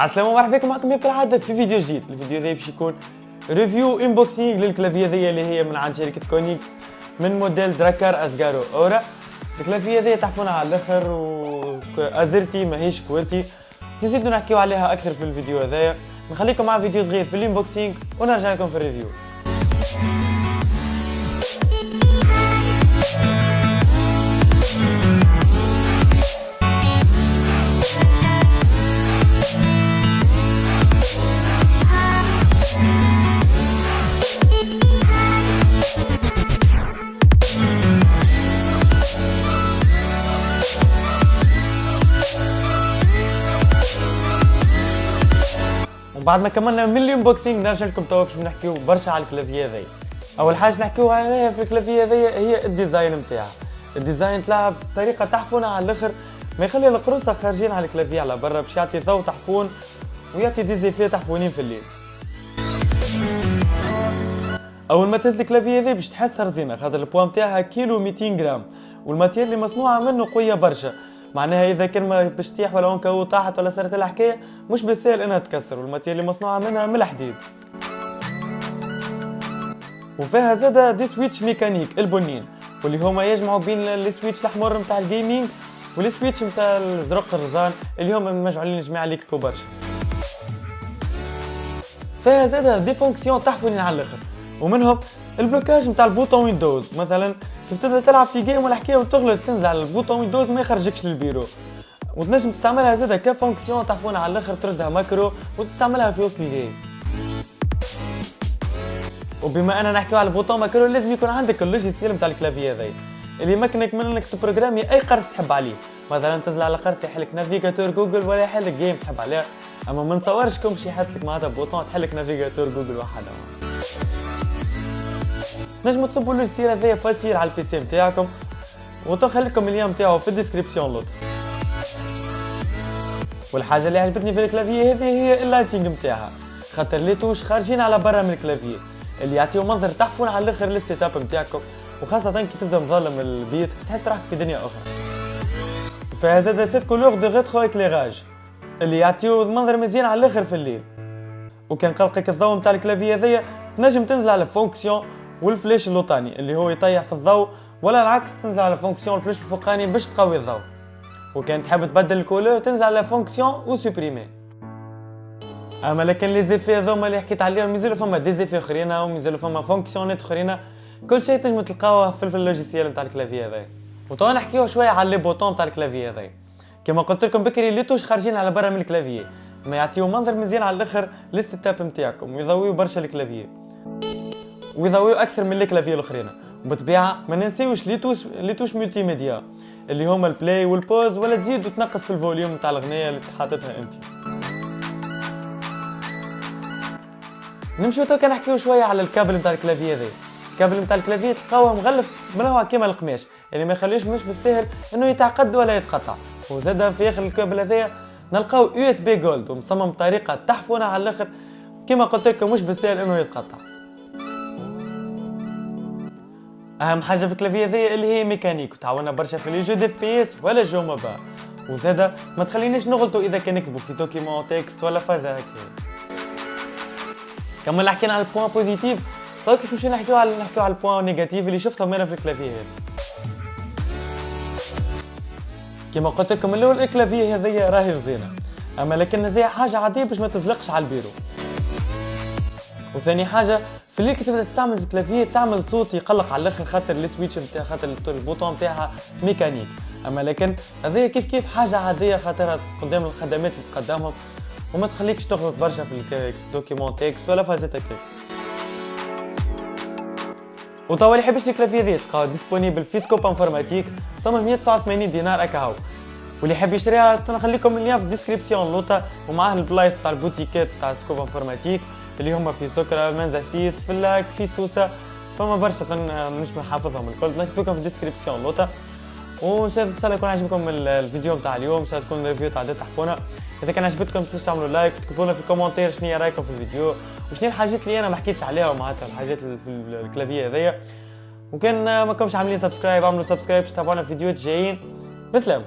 عالسلامة ومرحبا بكم معكم كالعادة في فيديو جديد. الفيديو هذا باش يكون ريفيو انبوكسينغ للكلافيه هذيا اللي هي من عند شركة كونيكس من موديل دراكار اسجارو اورا. الكلافيه هذيا تحفونا على الاخر وازرتي ماهيش كوالتي، نزيدو نحكيو عليها اكثر في الفيديو هذايا. نخليكم مع فيديو صغير في الانبوكسينغ ونرجع لكم في الريفيو. وبعد ما كملنا من الانبوكسينغ نرجع لكم توا باش نحكيو برشا على الكلافيه هذيا. اول حاجه نحكيو عليها في الكلافيه هذيا هي الديزاين نتاعها. الديزاين تلعب بطريقه تحفونه على الاخر، ما يخلي القروصه خارجين على الكلافيه على برا باش يعطي ضوء تحفون ويعطي ديزيفيه تحفونين في الليل. اول ما تهز الكلافيه هذيا باش تحسها رزينه، خاطر البوا نتاعها كيلو 200 جرام، والماتير اللي مصنوعه منه قويه برشا. معناها اذا كان ما باش تطيح ولا اونكاو طاحت ولا صارت لها حكايه مش بالسهل انها تكسر، والماتير اللي مصنوعه منها من الحديد. وفيها زاده دي سويتش ميكانيك البنين، واللي هما يجمعوا بين السويتش الاحمر نتاع الجيمنج والسويتش نتاع الزرق الرزان اللي هما مجعولين جميع اللي يكتبوا برشا. فيها زاده دي فونكسيون تحفونين على الاخر، ومنهم البلوكاج نتاع البوطون ويندوز. مثلا كيف تبدا تلعب في جيم ولا حكايه وتغلط تنزل على البوطون ويندوز ما يخرجكش للبيرو، وتنجم تستعملها زاده كفونكسيون تحفونه على الاخر، تردها ماكرو وتستعملها في وسط الجيم. وبما اننا نحكيو على البوطون ماكرو لازم يكون عندك اللوجيسيال نتاع الكلافيه هذايا اللي يمكنك من انك تبروغرامي اي قرص تحب عليه. مثلا تنزل على قرص يحلك نافيغاتور جوجل ولا يحلك جيم تحب عليها، اما ما نتصورش كون باش يحط لك معناتها بوطون تحلك نافيغاتور جوجل وحدها. نجمو تصبوا اللوجيسيال هذايا فاسيل على البي سي نتاعكم، ونخلي لكم اللين نتاعو في الديسكريبسيون لوط. والحاجه اللي عجبتني في الكلافيه هذه هي اللايتينغ نتاعها، خاطر لي توش خارجين على برا من الكلافيه اللي يعطيو منظر تحفون على الاخر للسيت اب نتاعكم، وخاصه كي تبدا مظلم البيت تحس روحك في دنيا اخرى. فيها زاده 7 كولور دو ريترو اكليراج اللي يعطيو منظر مزيان على الاخر في الليل. وكان قلقك الضوء نتاع الكلافيه هذيا تنجم تنزل على فونكسيون والفلاش اللوطاني اللي هو يطيح في الضوء، ولا العكس تنزل على فونكسيون الفلاش الفوقاني باش تقوي الضوء. وكان تحب تبدل الكولور تنزل على فونكسيون وسوبريمي. اما لكن لي زيفي هذوما اللي حكيت عليهم مازالوا فما دي زيفي اخرين ومازالوا فما فونكسيونات اخرين، كل شيء تنجموا تلقاوه في اللوجيسيال نتاع الكلافيه هذايا. وتوا نحكيو شويه على لي بوطون نتاع الكلافيه هذايا. كما قلت لكم بكري لي توش خارجين على برا من الكلافيه ما يعطيو منظر مزيان على الاخر للسيت اب نتاعكم، ويضويو برشا الكلافيه ويضويو اكثر من الكلافيه الاخرين. وبالطبيعه ما ننسيوش لي توش ملتي ميديا اللي هما البلاي والبوز، ولا تزيد وتنقص في الفوليوم نتاع الاغنيه اللي حاططها انت. نمشيو توكا نحكيو شويه على الكابل نتاع الكلافيه هذا. الكابل نتاع الكلافيه تلقاوه مغلف ملوع كيما القماش اللي ما يخليوش مش بالسهل انه يتعقد ولا يتقطع. وزاد في اخر الكابل هذايا نلقاو يو اس بي جولد ومصمم بطريقه تحفونه على الاخر، كيما قلت لكم مش بالسهل انه يتقطع. اهم حاجه في الكلافيه هذيا اللي هي ميكانيك، وتعاوننا برشا في لي جو دي اف بي اس ولا جو موبا. وزاد ما تخلينيش نغلطوا اذا كان نكتبوا في دوكيمون تكست ولا فازه هكا. كمل حكينا على البوان بوزيتيف، طيب كيف نمشيو نحكيو على البوان نيجاتيف اللي شفتهم انا في الكلافيه هذه. كما قلت لكم الاول الكلافيه هذيا راهي رزينه، اما لكن هذه حاجه عاديه باش ما تزلقش على البيرو. وثاني حاجه في اللي تبدا تستعمل في الكلافيه تعمل صوت يقلق على الاخر، خاطر السويتش نتاع خاطر البوطون نتاعها ميكانيك. اما لكن هذه كيف حاجه عاديه خاطرها قدام الخدمات اللي تقدمهم، وما تخليكش تغلط برشا في الدوكيمون تكست ولا فازت هكاك. وتوا اللي يحب يشري الكلافيه هذه تلقاو ديسبونيبل في سكوب انفورماتيك صمم 189 دينار اكاهو. واللي يحب يشريها نخليكم اللين في الديسكريبسيون لوطا، ومعاه البلايص تاع البوتيكات تاع سكوب انفورماتيك اللي هما في سكرة منزا سيس في اللاك في سوسه، فما برشا مش حافظهم الكل، نكتب لكم في الديسكريبسيون لوطا. وان شاء الله يكون عجبكم الفيديو نتاع اليوم، ان شاء الله تكون الريفيو تاع تحفونا. اذا كان عجبتكم تنسوش تعملوا لايك وتكتبوا لنا في الكومنتير شنو هي رايكم في الفيديو وشنو الحاجات اللي انا ما حكيتش عليها، ومعناتها الحاجات اللي في الكلافيه هذيا. وكان ما كنتش عاملين سبسكرايب اعملوا سبسكرايب باش تتابعونا في الفيديوهات الجايين. بسلام.